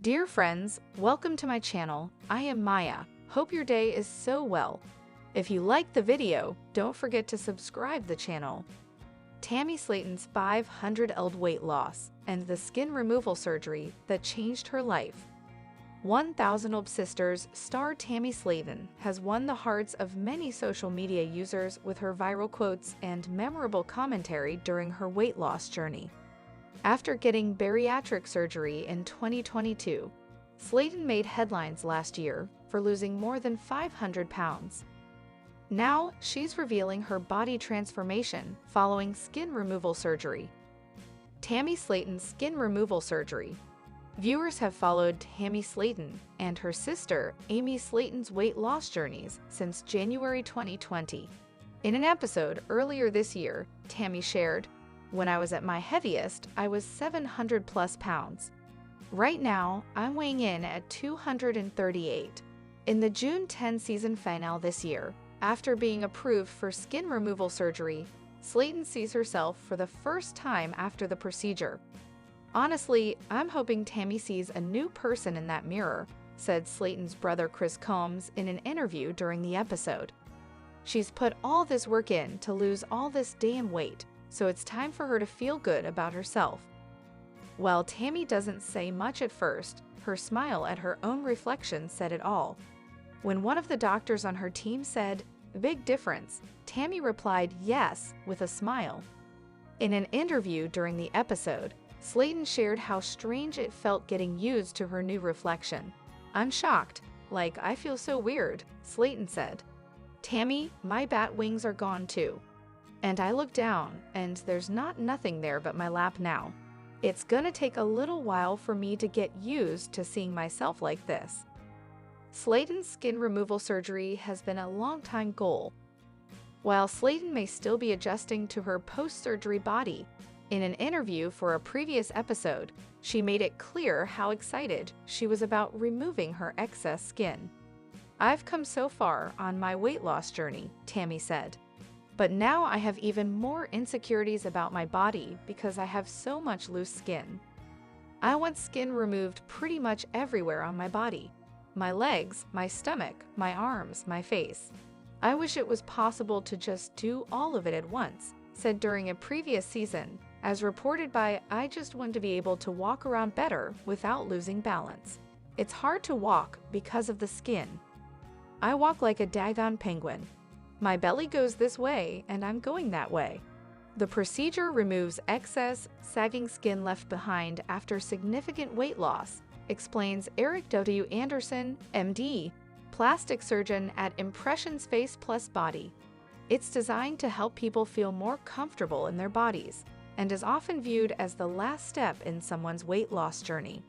Dear friends, welcome to my channel. I am Maya. Hope your day is so well. If you liked the video, don't forget to subscribe the channel. Tammy Slaton's 500-pound weight loss and the skin removal surgery that changed her life. 1000 Sisters star Tammy Slaton has won the hearts of many social media users with her viral quotes and memorable commentary during her weight loss journey. After getting bariatric surgery in 2022, Slaton made headlines last year for losing more than 500 pounds. Now, she's revealing her body transformation following skin removal surgery. Tammy Slaton's skin removal surgery. Viewers have followed Tammy Slaton and her sister Amy Slaton's weight loss journeys since January 2020. In an episode earlier this year, Tammy shared, "When I was at my heaviest, I was 700+ pounds. Right now, I'm weighing in at 238. In the June 10 season finale this year, after being approved for skin removal surgery, Slaton sees herself for the first time after the procedure. Honestly, I'm hoping Tammy sees a new person in that mirror," said Slaton's brother Chris Combs in an interview during the episode. "She's put all this work in to lose all this damn weight, so it's time for her to feel good about herself." While Tammy doesn't say much at first, her smile at her own reflection said it all. When one of the doctors on her team said, "Big difference," Tammy replied yes with a smile. In an interview during the episode, Slaton shared how strange it felt getting used to her new reflection. "I'm shocked. Like, I feel so weird," Slaton said. "Tammy, my bat wings are gone too. And I look down, and there's nothing there but my lap now. It's gonna take a little while for me to get used to seeing myself like this." Slaton's skin removal surgery has been a long-time goal. While Slaton may still be adjusting to her post-surgery body, in an interview for a previous episode, she made it clear how excited she was about removing her excess skin. "I've come so far on my weight loss journey," Tammy said. "But now I have even more insecurities about my body because I have so much loose skin. I want skin removed pretty much everywhere on my body. My legs, my stomach, my arms, my face. I wish it was possible to just do all of it at once," said during a previous season, as reported by "I just want to be able to walk around better without losing balance. It's hard to walk because of the skin. I walk like a daggone penguin. My belly goes this way and I'm going that way." The procedure removes excess, sagging skin left behind after significant weight loss, explains Eric W. Anderson, MD, plastic surgeon at Impressions Face Plus Body. It's designed to help people feel more comfortable in their bodies and is often viewed as the last step in someone's weight loss journey.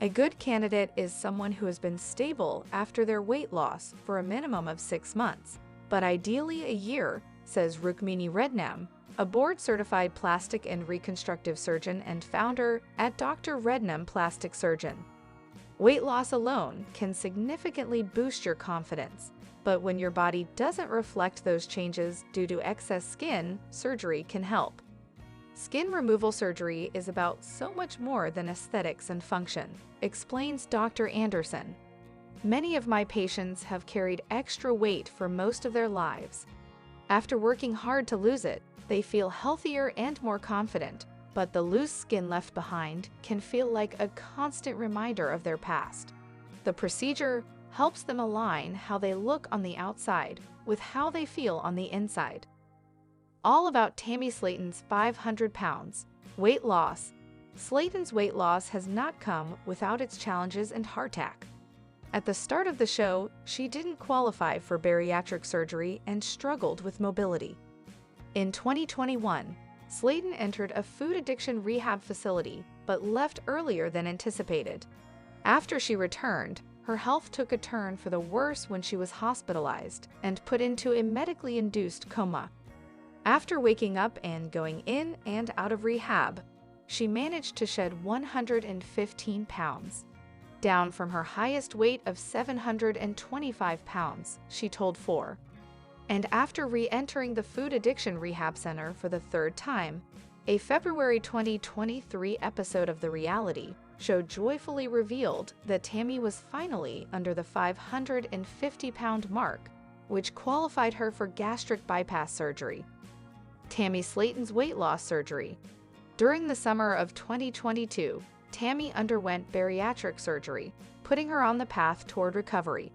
A good candidate is someone who has been stable after their weight loss for a minimum of 6 months, but ideally a year, says Rukmini Rednam, a board-certified plastic and reconstructive surgeon and founder at Dr. Rednam Plastic Surgeon. Weight loss alone can significantly boost your confidence, but when your body doesn't reflect those changes due to excess skin, surgery can help. Skin removal surgery is about so much more than aesthetics and function, explains Dr. Anderson. "Many of my patients have carried extra weight for most of their lives. After working hard to lose it, they feel healthier and more confident, but the loose skin left behind can feel like a constant reminder of their past. The procedure helps them align how they look on the outside with how they feel on the inside." All about Tammy Slaton's 500 pounds weight loss. Slaton's weight loss has not come without its challenges and hardtack. At the start of the show, she didn't qualify for bariatric surgery and struggled with mobility. In 2021, Slaton entered a food addiction rehab facility but left earlier than anticipated. After she returned, her health took a turn for the worse when she was hospitalized and put into a medically induced coma. After waking up and going in and out of rehab, she managed to shed 115 pounds. Down from her highest weight of 725 pounds, she told 4. And after re-entering the food addiction rehab center for the third time, a February 2023 episode of the reality show joyfully revealed that Tammy was finally under the 550-pound mark, which qualified her for gastric bypass surgery. Tammy Slaton's weight loss surgery. During the summer of 2022, Tammy underwent bariatric surgery, putting her on the path toward recovery.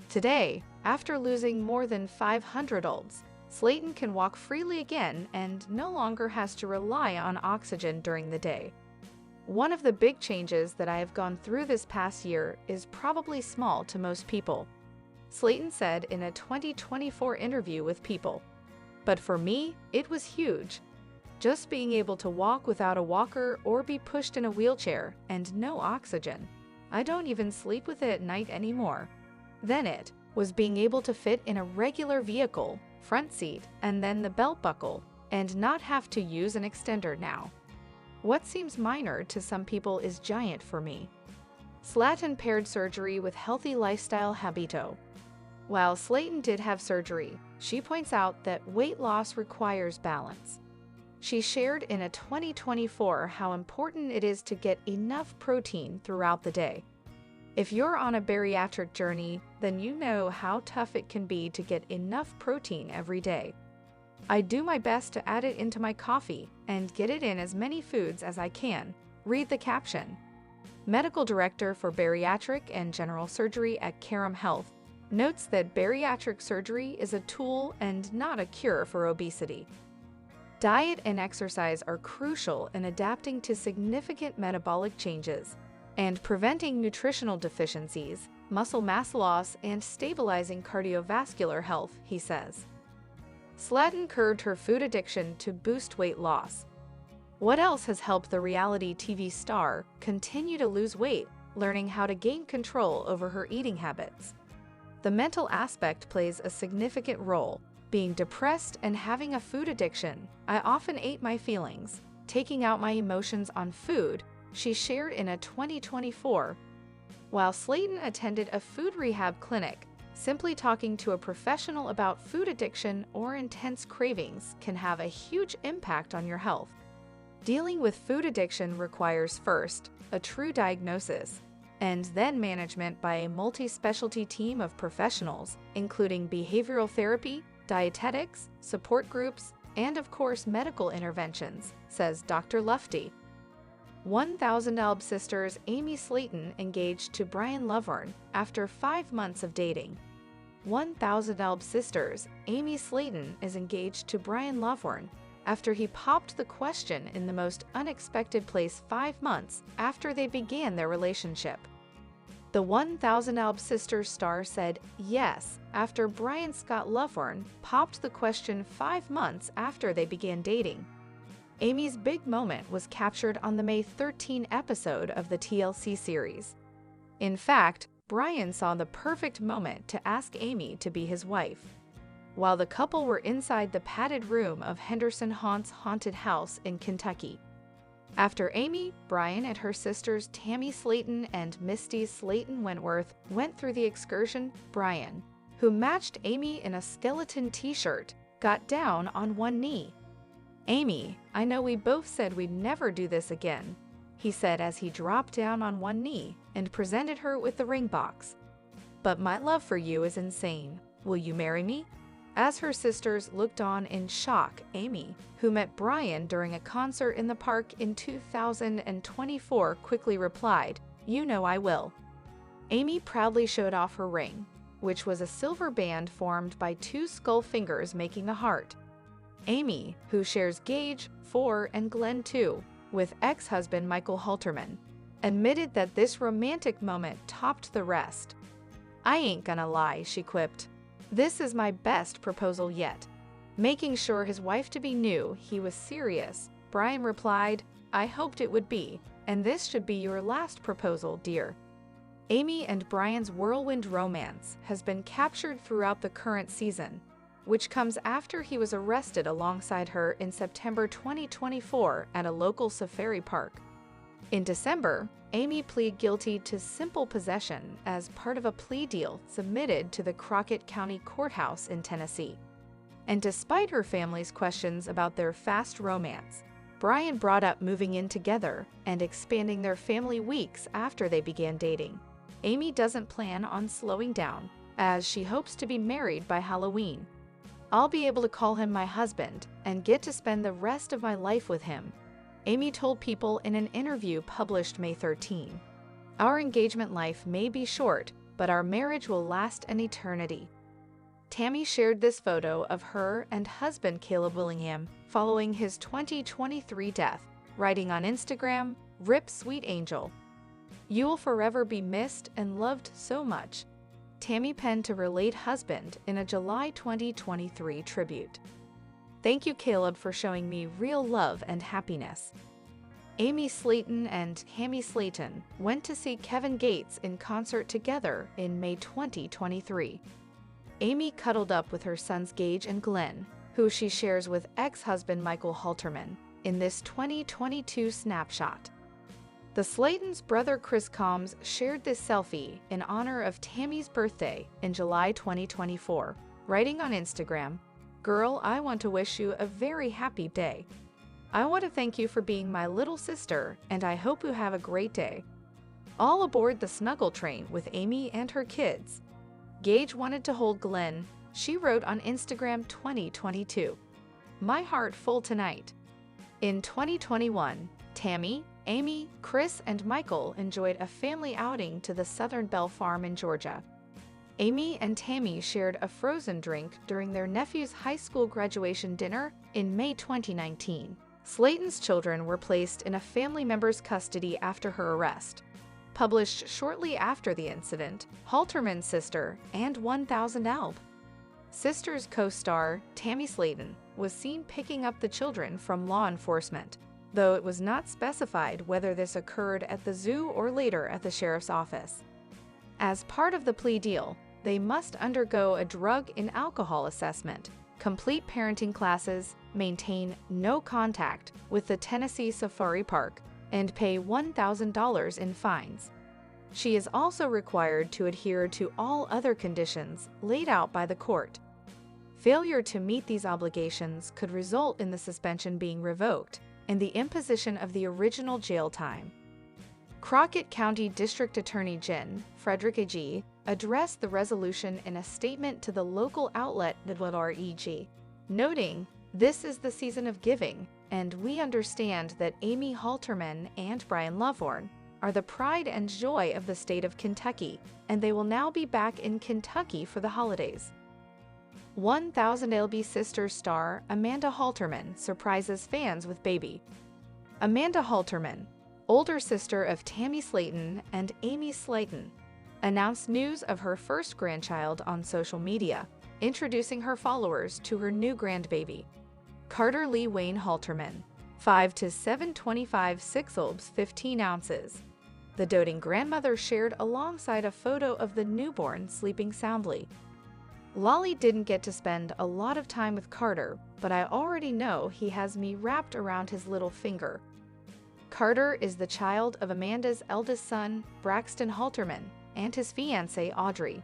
Today, after losing more than 500 pounds, Slaton can walk freely again and no longer has to rely on oxygen during the day. One of the big changes that I have gone through this past year is probably small to most people, Slaton said in a 2024 interview with People. But for me, it was huge. Just being able to walk without a walker or be pushed in a wheelchair and no oxygen. I don't even sleep with it at night anymore. Then it was being able to fit in a regular vehicle, front seat, and then the belt buckle, and not have to use an extender now. What seems minor to some people is giant for me. Slaton paired surgery with healthy lifestyle habito. While Slaton did have surgery, she points out that weight loss requires balance. She shared in a 2024 how important it is to get enough protein throughout the day. If you're on a bariatric journey, then you know how tough it can be to get enough protein every day. I do my best to add it into my coffee and get it in as many foods as I can. Read the caption. Medical Director for Bariatric and General Surgery at Carum Health notes that bariatric surgery is a tool and not a cure for obesity. Diet and exercise are crucial in adapting to significant metabolic changes and preventing nutritional deficiencies, muscle mass loss, and stabilizing cardiovascular health, he says. Slaton curbed her food addiction to boost weight loss. What else has helped the reality TV star continue to lose weight, learning how to gain control over her eating habits? The mental aspect plays a significant role. Being depressed and having a food addiction, I often ate my feelings, taking out my emotions on food, she shared in a 2024. While Slaton attended a food rehab clinic, simply talking to a professional about food addiction or intense cravings can have a huge impact on your health. Dealing with food addiction requires first, a true diagnosis, and then management by a multi-specialty team of professionals, including behavioral therapy, dietetics, support groups, and of course medical interventions, says Dr. Lufty. 1,000 Alb sisters Amy Slaton engaged to Brian Lovern after 5 months of dating. 1,000 Alb sisters Amy Slaton is engaged to Brian Lovern after he popped the question in the most unexpected place 5 months after they began their relationship. The 1,000 Alb sisters star said yes after Brian Scott Lovern popped the question 5 months after they began dating. Amy's big moment was captured on the May 13 episode of the TLC series. In fact, Brian saw the perfect moment to ask Amy to be his wife. While the couple were inside the padded room of Henderson Haunt's haunted house in Kentucky. After Amy, Brian and her sisters Tammy Slaton and Misty Slaton Wentworth went through the excursion, Brian, who matched Amy in a skeleton t-shirt, got down on one knee. "Amy, I know we both said we'd never do this again," he said as he dropped down on one knee and presented her with the ring box. "But my love for you is insane. Will you marry me?" As her sisters looked on in shock, Amy, who met Brian during a concert in the park in 2024, quickly replied, "You know I will." Amy proudly showed off her ring, which was a silver band formed by 2 skull fingers making the heart. Amy, who shares Gage, 4, and Glenn 2, with ex-husband Michael Halterman, admitted that this romantic moment topped the rest. "I ain't gonna lie," she quipped. "This is my best proposal yet." Making sure his wife-to-be knew he was serious, Brian replied, "I hoped it would be, and this should be your last proposal, dear." Amy and Brian's whirlwind romance has been captured throughout the current season, which comes after he was arrested alongside her in September 2024 at a local safari park. In December, Amy pleaded guilty to simple possession as part of a plea deal submitted to the Crockett County Courthouse in Tennessee. And despite her family's questions about their fast romance, Brian brought up moving in together and expanding their family weeks after they began dating. Amy doesn't plan on slowing down, as she hopes to be married by Halloween. I'll be able to call him my husband and get to spend the rest of my life with him, Amy told People in an interview published May 13. Our engagement life may be short, but our marriage will last an eternity. Tammy shared this photo of her and husband Caleb Willingham following his 2023 death, writing on Instagram, "Rip sweet angel. You will forever be missed and loved so much." Tammy penned to her late husband in a July 2023 tribute. "Thank you, Caleb, for showing me real love and happiness." Amy Slaton and Tammy Slaton went to see Kevin Gates in concert together in May 2023. Amy cuddled up with her sons Gage and Glenn, who she shares with ex-husband Michael Halterman, in this 2022 snapshot. The Slatons' brother Chris Combs shared this selfie in honor of Tammy's birthday in July 2024, writing on Instagram, "Girl, I want to wish you a very happy day. I want to thank you for being my little sister, and I hope you have a great day. All aboard the snuggle train with Amy and her kids." Gage wanted to hold Glenn. She wrote on Instagram 2022, "My heart full tonight." In 2021, Tammy, Amy, Chris, and Michael enjoyed a family outing to the Southern Belle Farm in Georgia. Amy and Tammy shared a frozen drink during their nephew's high school graduation dinner in May 2019. Slaton's children were placed in a family member's custody after her arrest. Published shortly after the incident, Halterman's sister and 1000 Alb. Sisters co-star Tammy Slaton was seen picking up the children from law enforcement, though it was not specified whether this occurred at the zoo or later at the sheriff's office. As part of the plea deal, they must undergo a drug and alcohol assessment, complete parenting classes, maintain no contact with the Tennessee Safari Park, and pay $1,000 in fines. She is also required to adhere to all other conditions laid out by the court. Failure to meet these obligations could result in the suspension being revoked and the imposition of the original jail time. Crockett County District Attorney Jen Frederick A.G. addressed the resolution in a statement to the local outlet WREG, noting, "This is the season of giving, and we understand that Amy Halterman and Brian Loveorn are the pride and joy of the state of Kentucky, and they will now be back in Kentucky for the holidays." 1000 LB Sisters star Amanda Halterman surprises fans with baby. Amanda Halterman, older sister of Tammy Slaton and Amy Slaton, announced news of her first grandchild on social media, introducing her followers to her new grandbaby. Carter Lee Wayne Halterman, 5 to 725 6 obs 15 ounces. The doting grandmother shared alongside a photo of the newborn sleeping soundly. "Lolly didn't get to spend a lot of time with Carter, but I already know he has me wrapped around his little finger." Carter is the child of Amanda's eldest son, Braxton Halterman, and his fiancée, Audrey.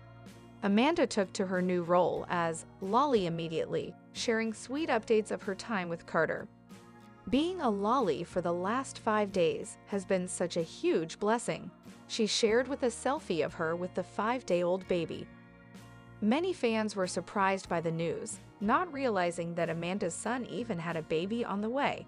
Amanda took to her new role as Lolly immediately, sharing sweet updates of her time with Carter. "Being a Lolly for the last 5 days has been such a huge blessing," she shared with a selfie of her with the 5-day-old baby. Many fans were surprised by the news, not realizing that Amanda's son even had a baby on the way.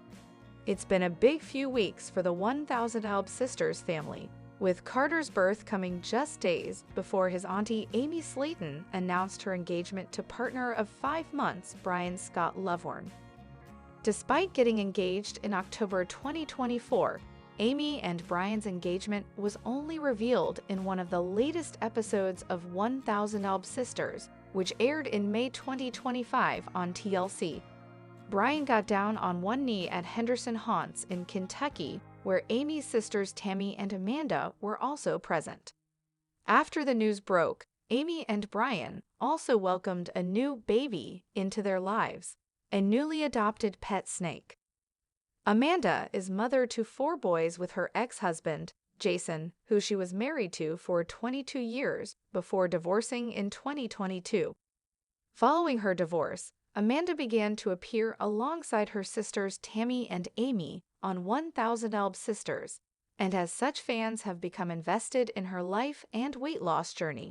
It's been a big few weeks for the 1000 Alb Sisters family, with Carter's birth coming just days before his auntie Amy Slaton announced her engagement to partner of 5 months Brian Scott Loveorn. Despite getting engaged in October 2024, Amy and Brian's engagement was only revealed in one of the latest episodes of 1000 Alb Sisters, which aired in May 2025 on TLC. Brian got down on one knee at Henderson Haunts in Kentucky, where Amy's sisters Tammy and Amanda were also present. After the news broke, Amy and Brian also welcomed a new baby into their lives, a newly adopted pet snake. Amanda is mother to 4 boys with her ex-husband, Jason, who she was married to for 22 years before divorcing in 2022. Following her divorce, Amanda began to appear alongside her sisters Tammy and Amy on 1000 Elb Sisters, and as such fans have become invested in her life and weight loss journey.